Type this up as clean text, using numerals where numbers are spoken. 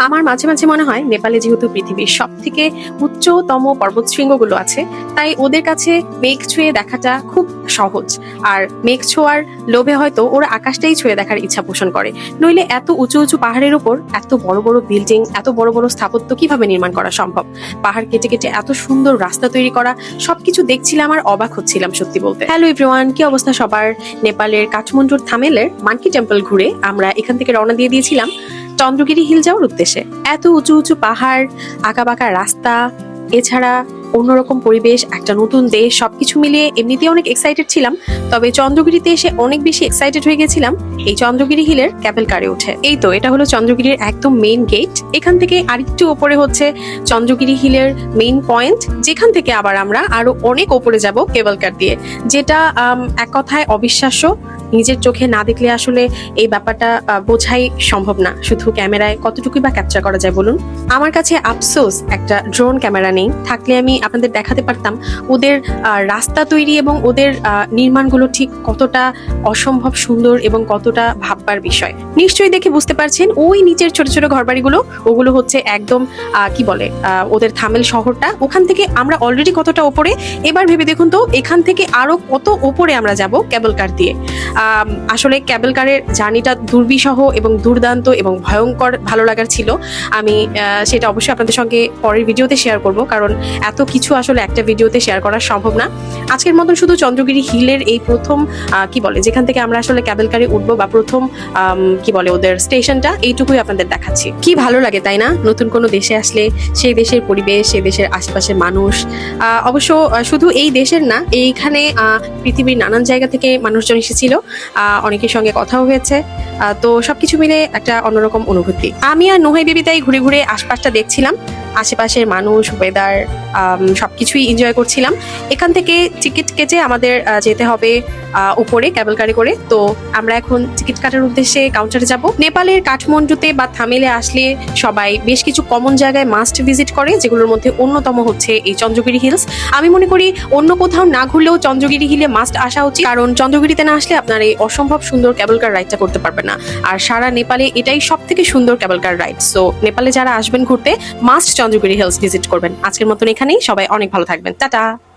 আমার মাঝে মাঝে মনে হয় নেপালে যেহেতু পৃথিবীর সব থেকে উচ্চতম পর্বত শৃঙ্গগুলো আছে, তাই ওদের কাছে মেঘ ছুঁয়ে দেখাটা খুব সহজ। আর মেঘ ছোঁয়ার লোভে হয়তো ওরা আকাশটাই ছুঁয়ে দেখার ইচ্ছা পোষণ করে। নইলে এত উঁচু উঁচু পাহাড়ের উপর এত বড় বড় বিল্ডিং, এত বড় বড় স্থাপত্য কিভাবে নির্মাণ করা সম্ভব? পাহাড় কেটে কেটে এত সুন্দর রাস্তা তৈরি করা, সবকিছু দেখছিলাম আর অবাক হচ্ছিলাম সত্যি বলতে। হ্যালো এভরিওয়ান, কি অবস্থা সবার? নেপালের কাঠমান্ডুর থামেলের মানকি টেম্পল ঘুরে আমরা এখান থেকে রওনা দিয়ে দিয়েছিলাম চন্দ্রগিরি হিল যাওয়ার উদ্দেশ্যে। এত উঁচু উঁচু পাহাড়, আঁকাবাঁকা রাস্তা, এছাড়া অন্যরকম পরিবেশ, একটা নতুন দেশ, সবকিছু মিলিয়ে এমনিতেই অনেক এক্সাইটেড ছিলাম। তবে চন্দ্রগিরিতে এসে অনেক বেশি এক্সাইটেড হয়ে গেছিলাম এই চন্দ্রগিরি হিলের ক্যাবেল কারে উঠে। এই তো এটা হলো চন্দ্রগিরির একদম মেইন গেট। এখান থেকে আরেকটু ওপরে হচ্ছে চন্দ্রগিরি হিলের মেইন পয়েন্ট, যেখান থেকে আবার আমরা আরো অনেক ওপরে যাব কেবল কার দিয়ে, যেটা এক কথায় অবিশ্বাস্য। নিজের চোখে না দেখলে আসলে এই ব্যাপারটা বোঝাই সম্ভব না। শুধু ক্যামেরায় কতটুকুই বা ক্যাপচার করা যায় বলুন? আমার কাছে আফসোস একটা ড্রোন ক্যামেরা নেই, থাকলে আমি আপনাদের দেখাতে পারতাম ওদের রাস্তা তৈরি এবং ওদের নির্মাণগুলো ঠিক কতটা অসম্ভব সুন্দর এবং কতটা ভাববার বিষয়। নিশ্চয়ই দেখে বুঝতে পারছেন ওই নিচের ছোট ছোট ঘরবাড়িগুলো, ওগুলো হচ্ছে একদম কি বলে ওদের থামেল শহরটা। ওখান থেকে আমরা অলরেডি কতটা ওপরে, এবার ভেবে দেখুন তো এখান থেকে আরো কত ওপরে আমরা যাব কেবল কার দিয়ে। আসলে কেবল কারের জার্নিটা দুর্বিষহ এবং দুর্দান্ত এবং ভয়ঙ্কর ভালো লাগার ছিল। আমি সেটা অবশ্যই আপনাদের সঙ্গে পরের ভিডিওতে শেয়ার করব, কারণ এত কিছু আসলে একটা ভিডিওতে শেয়ার করা সম্ভব না। আজকের মতন শুধু চন্দ্রগিরি হিলের এই প্রথম কি বলে যেখান থেকে আমরা আসলে কেবল কারে উঠবো বা প্রথম কি বলে ওদের স্টেশনটা, এইটুকুই আপনাদের দেখাচ্ছি। কি ভালো লাগে তাই না নতুন কোনো দেশে আসলে? সেই দেশের পরিবেশ, সেই দেশের আশেপাশের মানুষ, অবশ্য শুধু এই দেশের না, এইখানে পৃথিবীর নানান জায়গা থেকে মানুষজন এসেছিল, অনেকের সঙ্গে কথাও হয়েছে। তো সবকিছু মিলে একটা অন্যরকম অনুভূতি। আমি আর নোহাই বেবি তাই ঘুরে ঘুরে আশপাশটা দেখছিলাম, আশেপাশের মানুষ, ওয়েদার, সবকিছুই এনজয় করছিলাম। এখান থেকে টিকিট কেটে আমাদের যেতে হবে উপরে কেবল কারে করে। তো আমরা এখন টিকিট কাটার উদ্দেশ্যে কাউন্টারে যাব। নেপালের কাঠমান্ডুতে বা থামেলে আসলে সবাই বেশ কিছু কমন জায়গায় মাস্ট ভিজিট করে, যেগুলোর মধ্যে অন্যতম হচ্ছে এই চন্দ্রগিরি হিলস। আমি মনে করি অন্য কোথাও না ঘুরলেও চন্দ্রগিরি হিলে মাস্ট আসা উচিত, কারণ চন্দ্রগিরিতে না আসলে আপনার এই অসম্ভব সুন্দর কেবল কার রাইডটা করতে পারবেন না। আর সারা নেপালে এটাই সব থেকে সুন্দর কেবল কার রাইড। সো নেপালে যারা আসবেন ঘুরতে, মাস্ট চন্দ্রগিরি হিলস ভিজিট করবেন। আজকের মতন এখানেই, সবাই অনেক ভালো থাকবেন, টাটা।